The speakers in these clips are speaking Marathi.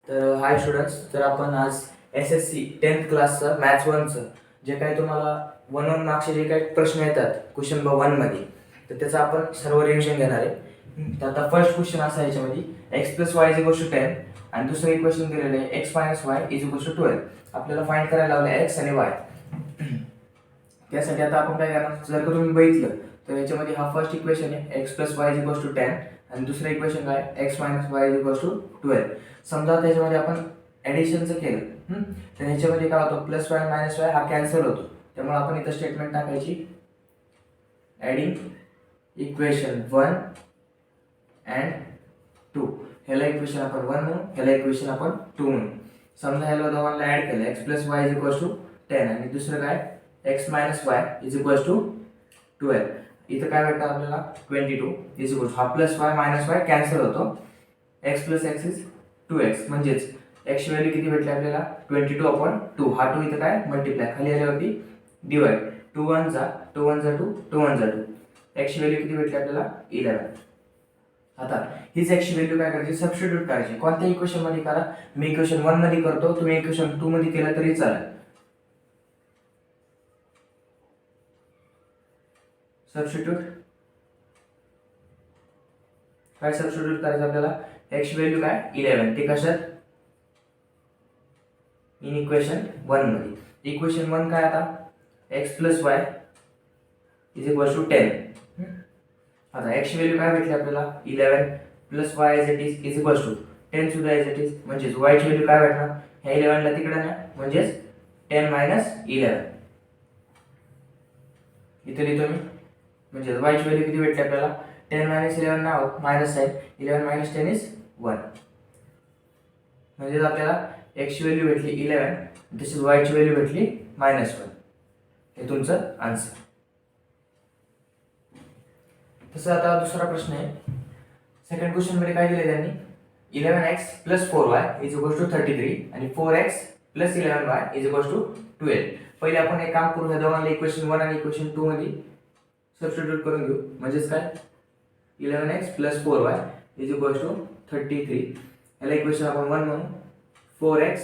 तर हाय स्टुडंट्स, तर आपण आज SSC 10th क्लासचं मॅथ्स 1चं जे काही तुम्हाला 1 मार्क्सचे जे काही प्रश्न येतात क्वेश्चन नंबर 1 मध्ये, तर त्याचं आपण सर्व रिव्हिजन घेणार आहे. तर आता फर्स्ट क्वेश्चन असा आहे याच्यामध्ये x + y = 10 आणि दुसरं इक्वेशन दिलेलं आहे x - y = 12. आपल्याला फाइंड करायला लावलं x आणि y. त्यासाठी आता आपण काय करणार, जर का तुम्ही बघितलं तर याच्यामध्ये हा फर्स्ट इक्वेशन आहे x + y = 10 आणि दुसरं इक्वेशन काय x - y = 12. समजा त्याच्यामध्ये आपण ॲडिशनचं केलं, तर ह्याच्यामध्ये काय होतं, +y - y हा कॅन्सल होतो. त्यामुळे आपण इथं स्टेटमेंट टाकायची ॲडिंग इक्वेशन 1 अँड 2. ह्याला इक्वेशन आपण 1 म्हणू, ह्याला इक्वेशन आपण 2 म्हणू. समजा ह्याला दोघांना ॲड केलं x + y = 10 आणि दुसरं काय x - y = 12. इथं काय भेटतं आपल्याला 22 हा +y - y कॅन्सल होतो. x + x इज 2x म्हणजेच x ची व्हॅल्यू किती भेटली आपल्याला 22/2. हा 2 इथं काय मल्टिप्लाय खाली आल्यावरती डिवाइड 2 1 जा 2 1 जा 2 2 1 जा 2. x ची व्हॅल्यू किती भेटली आपल्याला 11. आता हीच x ची व्हॅल्यू काय करायची, सबस्टिट्यूट करायची. कोणत्या इक्वेशन मध्ये करा, मी इक्वेशन 1 मध्ये करतो, तुम्ही इक्वेशन 2 मध्ये केलं तरी चालेल. सबस्टिट्यूट काय सबस्टिट्यूट करायचं आपल्याला, x ची व्हॅल्यू काय 11, ते कशात इन इक्वेशन 1 मध्ये. इक्वेशन 1 काय आता x + y = 10. आता x ची व्हॅल्यू काय भेटली आपल्याला 11 + y ॲज इट इज = 10 सुद्धा ॲज इट इज, म्हणजेच y ची व्हॅल्यू काय भेटणार, ह्या 11 ला तिकडे ना, म्हणजेच 10 - 11 इथे लिहितो मी. म्हणजे y ची व्हॅल्यू किती भेटली आपल्याला 10 - 11 नाव मायनस आहे, 11 - 10 इज 1. म्हणजे आपल्याला x ची व्हॅल्यू भेटली 11, तसेच y ची व्हॅल्यू भेटली -1. हे तुमचं आन्सर. तसं आता दुसरा प्रश्न आहे. सेकंड क्वेश्चन मध्ये काय दिले त्यांनी, 11x + 4y = 33 आणि 4x + 11y = 12. पहिले आपण एक काम करू, ह्या दोघांना इक्वेशन 1 आणि इक्वेशन 2 मध्ये सबस्टिट्यूट करून घेऊ. म्हणजेच काय 11x + 4y = 33, याला इक्वेशन आपण 1 म्हणू. 4x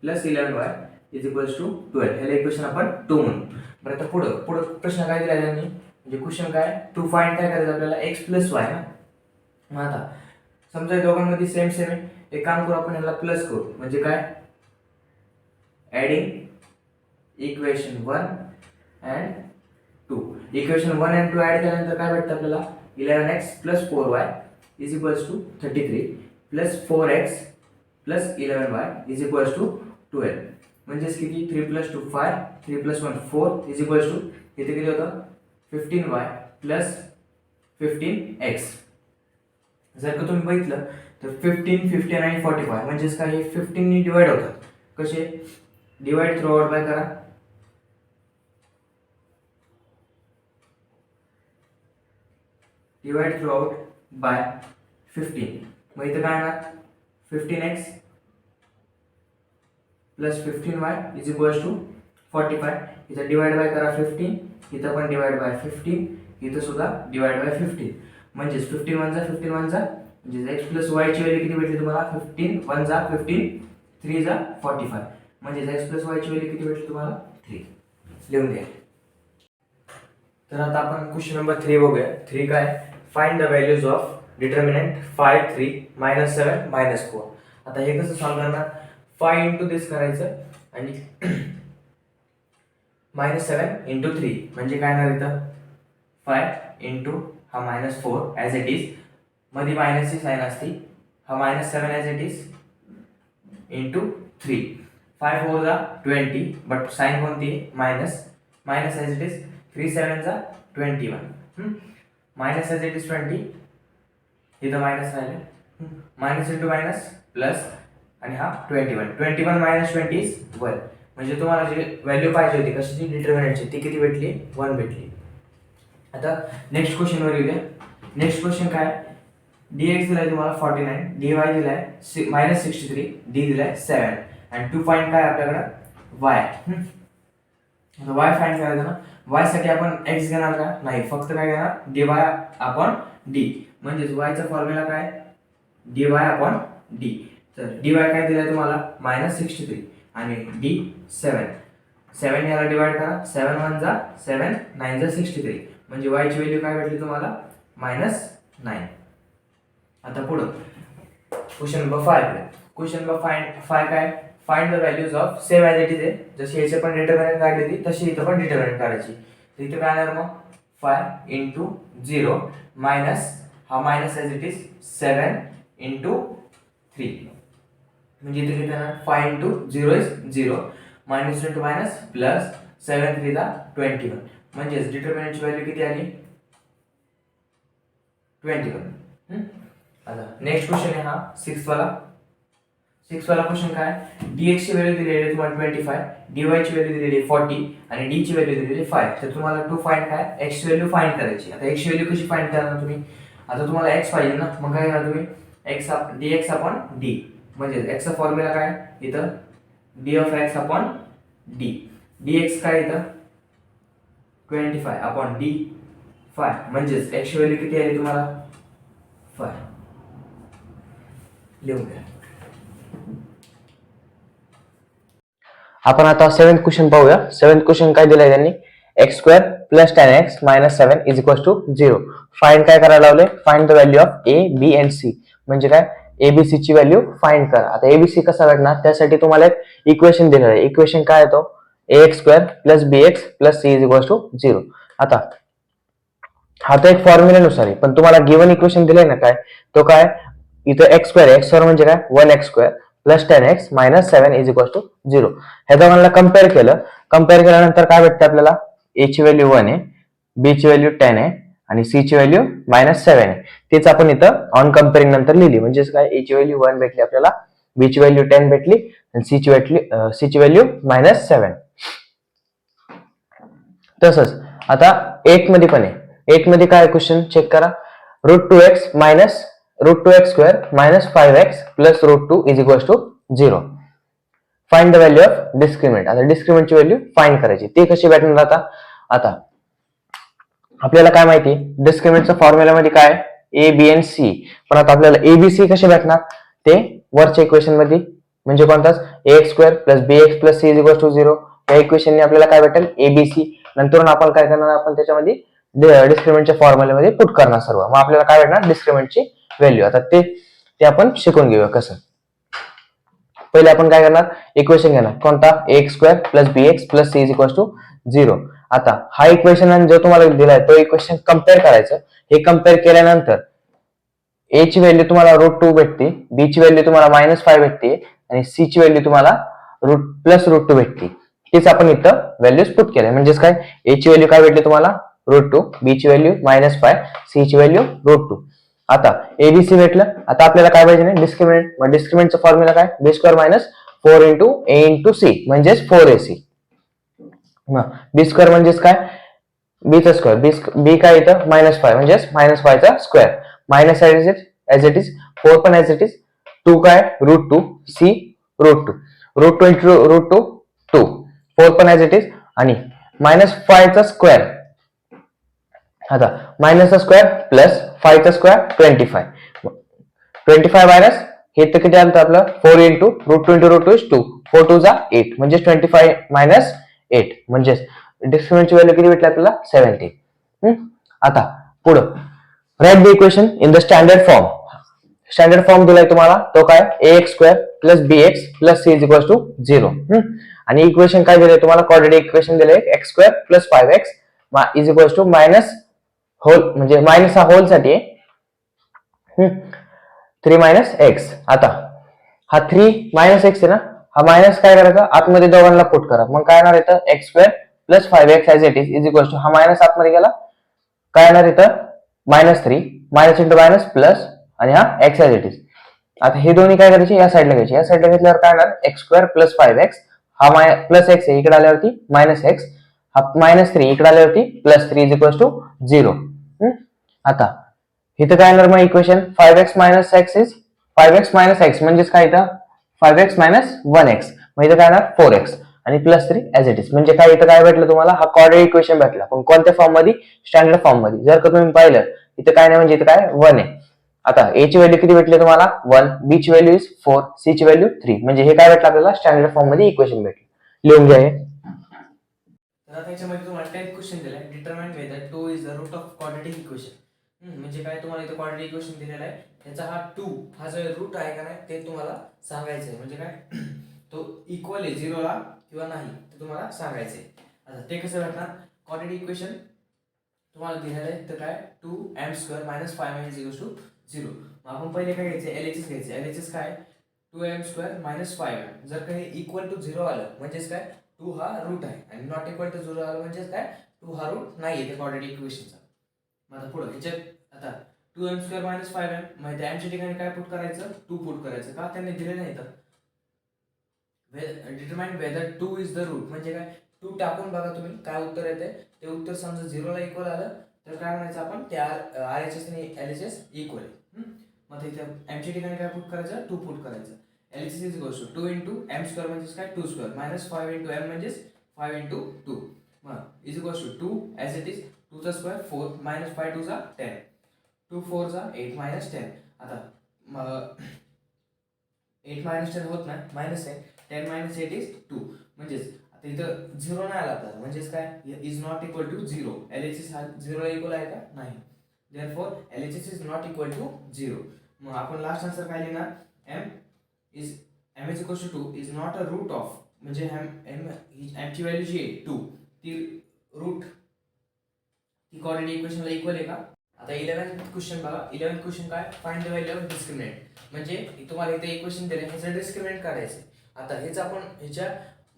+ 11y = 12, ह्याला इक्वेशन आपण 2 म्हणू. बरं, आता पुढं प्रश्न काय दिला त्यांनी, म्हणजे क्वेश्चन काय टू फाइंड काय करायचं आपल्याला x + y ना. मग आता समजा या दोघांमध्ये सेम आहे, एक काम करू, आपण ह्याला प्लस करू. म्हणजे काय adding equation 1 and 2. Equation 1 and 2 add केल्यानंतर काय भेटतं आपल्याला 11x + 4y = 33 + 4x + 11y = 12. म्हणजेच किती 3 + 2 5 3 + 1 4 इथे किती होतं 15y + 15x. जर का तुम्ही बघितलं तर 15 15 आणि 45 म्हणजेच काय हे 15 नी डिवाइड होतात. कसे डिवाइड थ्रू आउट बाय करा, डिवाइड थ्रू आउट बाय 15. मग इथं काय येणार 15x + 15y = 45. इथं डिवाइड बाय करा 15, इथं पण डिवाइड बाय 15, इथं सुद्धा डिवाइड बाय 15. म्हणजेच 15 1 जा 15 1 जा, म्हणजे x + y ची व्हॅल्यू किती भेटली तुम्हाला 15 1 जा 15 3 जा 45. म्हणजे x + y ची व्हॅल्यू किती भेटली तुम्हाला 3. लिहून घ्या. तर आता आपण क्वेश्चन नंबर 3 बघूया. 3 काय, find the values of determinant 5 3 -7 -4. आता हे कसं सॉल्व करणार, 5 इंटू दिस करायचं आणि -7 इंटू 3 म्हणजे काय येणार इथं 5 इंटू हा -4 ॲज इट इज, मध्ये मायनसची साईन असते, हा -7 ॲज इट इज इंटू 3. 5 4 जा 20, बट साईन कोणती minus, minus as it is 3 7 जा 21, मायनस ॲज इट इज 20, इथं मायनस राहिले, मायनस इंटू मायनस प्लस आणि हा 21 21 - 20 इज 1. म्हणजे तुम्हाला जी व्हॅल्यू पाहिजे होती कशाची डिटर्मिनंटची ती किती भेटली 1 भेटली. आता नेक्स्ट क्वेश्चन वर येऊया. नेक्स्ट क्वेश्चन काय, dx दिलाय तुम्हाला 49, dy दिलाय -63, d दिलाय 7 आणि टू फाइंड काय आपल्याकडे y. आता y फाइंड करायचं ना, y साठी आपण x घेणार का नाही, फक्त काय घेणार dy/d. म्हणजेच y चा फॉर्म्युला काय dy/d. तर dy काय दिलाय तुम्हाला -63 आणि d 7. 7 याला डिवाइड करा, 7 1 जा 7, 9 जा 63, म्हणजे y ची व्हॅल्यू काय भेटली तुम्हाला -9. आता पुढं क्वेश्चन नंबर 5 कडे. क्वेश्चन नंबर 5 काय, find the values of same as it is आहे. जशी याचे पण डिटर्मिनंट काढली ती तशी इथं पण डिटर्मिनंट काढायची. तर इथं काय येणार मग 5 इंटू 0 मायनस हा minus as it is 7 into 3, म्हणजे इथे किती येणार 5 into 0 is 0, minus into minus plus 7 3 दा 21, म्हणजेच डिटर्मिनंटची व्हॅल्यू किती आली 21. आता नेक्स्ट क्वेश्चन आहे हा 6 वाला. 6 वाला क्वेश्चन काय, dx ची व्हॅल्यू दिलेली आहे तुम्हाला 25, dy ची व्हॅल्यू दिलेली आहे 40 आणि d ची व्हॅल्यू दिलेली आहे 5. तर तुम्हाला टू फाइंड काय, x ची व्हॅल्यू फाइंड करायची. आता x ची व्हॅल्यू कशी फाइंड करणार तुम्ही, आता तुम्हाला x पाहिजे ना, मग काय करणार तुम्ही x dx अपॉन d, म्हणजे x चा फॉर्म्युला काय इथं d of x upon d. dx काय इथं 25 अपॉन d 5, म्हणजेच x ची व्हॅल्यू किती आली तुम्हाला 5. लिहून घ्या. आपण आता 7th क्वेश्चन पाहूया. 7th क्वेश्चन काय दिलाय त्यांनी, x² + 10x - 7 = 0. फाइंड काय करायला लावले, find the value of a b and c, म्हणजे काय abc ची व्हॅल्यू फाइंड करा. आता abc कसा भेटणार, त्यासाठी तुम्हाला एक इक्वेशन दिलेलं आहे. इक्वेशन काय येतो, ax² + bx + c = 0. आता हा तर एक फॉर्म्युल्यानुसार आहे, पण तुम्हाला गिवन इक्वेशन दिलंय ना काय, तो काय इथं x² x² म्हणजे काय 1x² + 10x - 7 = 0. ह्या दोघांना कंपेअर केल्यानंतर काय भेटतं आपल्याला, a ची व्हॅल्यू 1 आहे, b ची व्हॅल्यू 10 आहे आणि c ची व्हॅल्यू -7 आहे. तेच आपण इथं ऑन कंपेअरिंग नंतर लिहिली, म्हणजेच काय a ची व्हॅल्यू 1 भेटली आपल्याला, b ची व्हॅल्यू 10 भेटली आणि c ची व्हॅल्यू -7. तसंच आता 8 मध्ये पण आहे. 8 मध्ये काय क्वेश्चन चेक करा, √2x - √2x² - 5x + √2 = 0. Find the value of discriminant. आता डिस्क्रिमिनंटची व्हॅल्यू फाइंड करायची, ती कशी भेटणार आता आपल्याला काय माहिती, डिस्क्रिमिनंटच्या फॉर्म्युल्यामध्ये काय a b and c, पण आता आपल्याला abc कसे भेटणार, ते वरच्या इक्वेशन मध्ये, म्हणजे कोणताच ax² + bx + c = 0. या इक्वेशनने आपल्याला काय भेटेल abc. नंतर आपण काय करणार, आपण त्याच्यामध्ये डिस्क्रिमिनंटच्या फॉर्म्युल्यामध्ये पुट करणार सर्व, मग आपल्याला काय भेटणार डिस्क्रिमिनंटची व्हॅल्यू. आता ते आपण शिकून घेऊया कसं. पहिले आपण काय करणार, इक्वेशन घेणार कोणता, ax² + bx + c = 0. आता हा इक्वेशन जो तुम्हाला दिलाय तो इक्वेशन कंपेअर करायचं. हे कंपेअर केल्यानंतर a ची व्हॅल्यू तुम्हाला √2 भेटते, b ची व्हॅल्यू तुम्हाला -5 भेटते आणि c ची व्हॅल्यू तुम्हाला +√2 भेटते. तेच आपण इथं व्हॅल्यूज पुट केल्या, म्हणजेच काय a ची व्हॅल्यू काय भेटली तुम्हाला √2, b ची व्हॅल्यू -5, c ची व्हॅल्यू √2. आता abc भेटलं. आता आपल्याला काय पाहिजे नाही डिस्क्रिमिनंट, मग डिस्क्रिमिनंटचा फॉर्म्युला काय b² - 4 × a × c, म्हणजेच 4ac. b² म्हणजेच काय b चा स्क्वेअर, b काय इथं -5 म्हणजेच -5 चा square, minus as it is 4 पण ॲज इट इज, 2 काय √2, c √2, √2 × √2 2, 4 पण ॲज इट इज आणि -5 चा स्क्वेअर. आता मायनस चा स्क्वेअर प्लस 5 चा स्क्वेअर 25, 25 मायनस हे तर किती आलं आपलं 4 × √2 × √2 is 2, 4 2 जा 8, म्हणजे 25 मायनस 8, म्हणजे डिस्क्रिमिनंटची व्हॅल्यू किती भेटली आपल्याला 70. आता पुढं write the equation in the standard form. Standard form दिलाय तुम्हाला, तो काय ax² + bx + c = 0. आणि इक्वेशन काय दिलंय तुम्हाला, कोऑर्डिनेट इक्वेशन दिलंय x² + 5x = होल, म्हणजे मायनस हा होल साठी 3 - x. आता हा 3 - x आहे ना, हा मायनस काय करायचा आतमध्ये दोघांना पुट करा, मग काय येणार इथं x² + 5x as it is = हा मायनस आतमध्ये गेला, काय येणार इथं -3, मायनस इंटू मायनस प्लस आणि हा x ॲज इट इज. आता हे दोन्ही काय करायचे, या साईडला घ्यायचे, या साईडला घेतल्यावर काय येणार x² + 5x, हा प्लस x आहे इकडे आल्यावरती -x, हा -3 इकडे आल्यावरती +3 = 0. आता इथं काय येणार मग equation 5x - x is 5x - x, म्हणजेच काय इथं 5x - 1x, मग इथं काय येणार 4x आणि +3 ॲज इट इज. म्हणजे काय इथं काय भेटलं तुम्हाला, हा कोऑर्डिनेट इक्वेशन भेटला, पण कोणत्या फॉर्म मध्ये, स्टँडर्ड फॉर्म मध्ये. जर का तुम्ही पाहिलं इथं काय नाही, म्हणजे इथं काय 1 आहे, आता ए ची व्हॅल्यू किती भेटली तुम्हाला 1, बी ची व्हॅल्यू इज 4, सी ची व्हॅल्यू 3. म्हणजे हे काय भेटलं आपल्याला स्टँडर्ड फॉर्म मध्ये इक्वेशन भेटलं. लिहून घ्या हे. तर आता याच्यामध्ये तुम्हाला 10th क्वेश्चन दिलाय, determine whether 2 is the root of quadratic equation. म्हणजे काय तुम्हाला इथे क्वाड्रेटिक इक्वेशन दिलेला आहे, त्याचा हा 2 हा जो रूट आहे का नाही ते तुम्हाला सांगायचं आहे. म्हणजे काय तो इक्वल आहे 0 ला किंवा नाही ते तुम्हाला सांगायचं आहे. आता ते कसं भेटणार, क्वाड्रेटिक इक्वेशन तुम्हाला दिलेलं आहे तर काय 2m² - 5m = 0. मग आपण पहिले काय घ्यायचे, LHS घ्यायचे. LHS काय 2m² - 5m. जर काही इक्वल टू 0 आलं म्हणजेच काय 2 हा रूट आहे आणि नॉट इक्वल टू 0 आलं म्हणजेच काय 2 हा रूट नाही आहे त्या क्वाड्रेटिक इक्वेशनचा. मग आता पुढे ह्याच्यात आता 2m² - 5m माहिती आहे, mच्या ठिकाणी काय पुट करायचं 2 पुट करायचं का त्यांनी दिले नाही तर determine whether 2 is the root. म्हणजे काय 2 टाकून बघा तुम्ही काय उत्तर येते. ते उत्तर समजा 0 ला इक्वल आलं तर काय म्हणायचं आपण त्या RHS आणि LHS इक्वल आहे. मग इथे m च्या ठिकाणी काय पुट करायचं 2 पुट करायचं. LHS is equals to 2 into m² म्हणजेच काय 2² मायनस 5 into m म्हणजेच 5 into 2. मग is equals to 2 as it is 2 चा स्क्वेअर 4 मायनस 5 2 चा 10 2 4 चा 8 मायनस 10. आता 8 मायनस 10 होत नाही मायनस आहे 10 मायनस 8 इज 2. म्हणजेच आता इथं 0 नाही आला आपल्याला म्हणजेच काय is not equal to 0. LHS हा 0 ला इक्वल आहे का नाही. Therefore LHS is not equal to 0. मग आपण लास्ट आन्सर काय लिहिणार m is equals to 2 is not a root of. म्हणजे m ची व्हॅल्यू जी आहे 2 ती रूट ती क्वाड्रेटिक इक्वेशनला इक्वल आहे का. आता 11th क्वेश्चन बघा. 11th क्वेश्चन काय find the value of discriminant. म्हणजे तुम्हाला इथे इक्वेशन दिले ह्याचं डिस्क्रिमिनंट काढायचं. आता हेच आपण ह्याच्या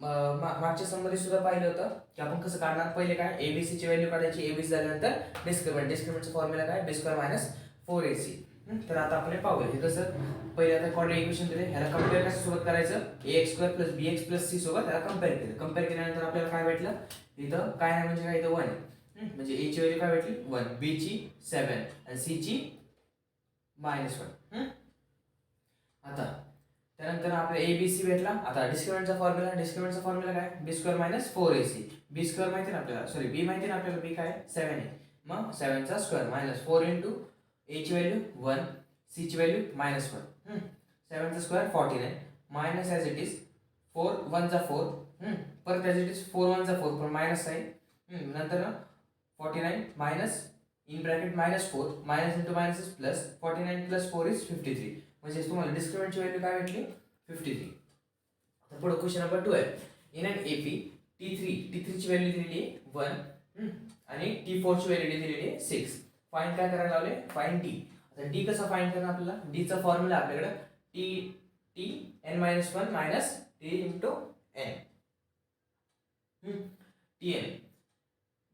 मागच्या सममध्ये सुद्धा पाहिलं होतं की आपण कसं काढणार. पहिले काय ABC ची व्हॅल्यू काढायची. ABC झाल्यानंतर डिस्क्रिमिनंटचा फॉर्म्युला काय b² - 4ac. तर आता आपण पाहूया हे कसं. पहिले आता क्वाड्रेटिक इक्वेशन दिले ह्याला कंपेअर कशासोबत करायचं ax² + bx + c सोबत ह्याला कंपेअर केलं. कंपेअर केल्यानंतर आपल्याला काय भेटलं इथं काय नाही म्हणजे काय इथं 1 आहे. म्हणजे a ची व्हॅल्यू काय भेटली 1, b ची 7 आणि c ची -1. आता त्यानंतर आपल्याला ABC भेटला. आता डिस्क्रिमिनंटचा फॉर्म्युला काय b² - 4ac. b² माहिती ना आपल्याला, सॉरी b माहिती ना आपल्याला, b काय 7 आहे. मग 7 चा स्क्वेअर - 4 into a ची व्हॅल्यू 1, c ची व्हॅल्यू -1. 7 चा square 49 minus as it is 4 1 चा 4. परत ॲज इट इज 4 1 चा 4 पण मायनस आहे. नंतर 49 minus in bracket -4 minus into minus is plus 49 + 4 is 53. म्हणजे तुम्हाला डिस्क्रिमिनंटची व्हॅल्यू काय भेटली 53. आता पुढे क्वेश्चन नंबर 2 आहे. इन एन AP T3 ची व्हॅल्यू दिलेली आहे 1 आणि T4 ची व्हॅल्यू दिलेली आहे 6. फाइंड काय करायला लावले फाइंड D. आता D कसा फाइंड करणार आपल्याला. D चा फॉर्म्युला आपल्याकडे Tn - 1 - T into n. Tn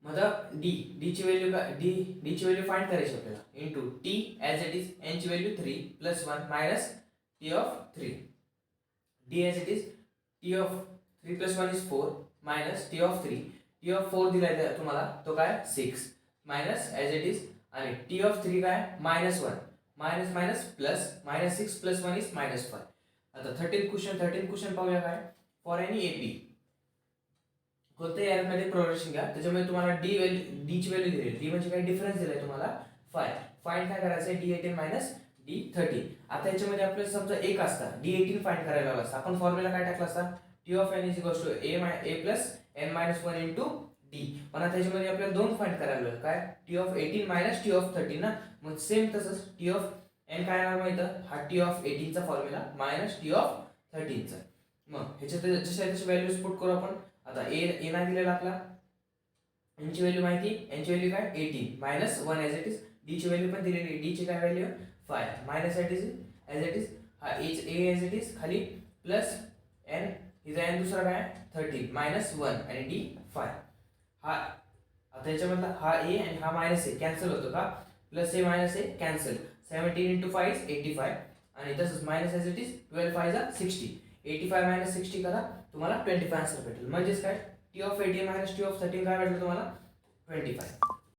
मतलब D ची व्हॅल्यू काय D ची व्हॅल्यू फाइंड करायची आपल्याला into T as it is n ची value 3 + 1 minus T of 3. D as it is T of 3 + 1 is 4 minus T of 3. T of 4 दिलाय तुम्हाला तो काय 6 मायनस ॲज इट इज आणि T of 3 काय -1 मायनस मायनस प्लस -6 + 1 इज -5. आता 13th क्वेश्चन पाहूया काय. फॉर एनी AP कोणत्याही अरेथमेटिक प्रोग्रेशन घ्या त्याच्यामध्ये तुम्हाला D ची व्हॅल्यू दिली. D म्हणजे काय डिफरन्स दिलाय तुम्हाला 5. फाइंड काय करायचं D18 - D13. आता याच्यामध्ये आपल्याला समजा 1 असता D18 फाइंड करायला हवा असता. आपण फॉर्म्युला काय टाकला असता T of n = a + n - 1 into D. पण आता याच्यामध्ये आपल्याला 2 फाइंड करायला लागेल काय T of 18 - T of 13 ना. मग सेम तसंच T of n काय येणार माहिती हा T of 18 चा फॉर्म्युला मायनस T of 13 चा. मग ह्याच्यात जशी व्हॅल्यूज पुट करू आपण. आता a नाही दिलेला आपला n ची व्हॅल्यू माहिती n ची व्हॅल्यू काय 18 - 1 ॲज इट इज. D ची व्हॅल्यू पण दिलेली. D ची काय value 5 minus as it is हा a ॲज इट इज खाली प्लस n इथं n दुसरा काय 13 -1 आणि D 5. हा आता याच्यामधला हा a आणि हा मायनस a कॅन्सल होतो का plus a minus a cancel. 17 into 5 is 85 आणि तसंच मायनस ॲज इट इज 12 5 जा 60. 85 - 60 करा तुम्हाला 25 आन्सर भेटेल. म्हणजेच काय T of 18 - T of 13 काय भेटलं तुम्हाला 25.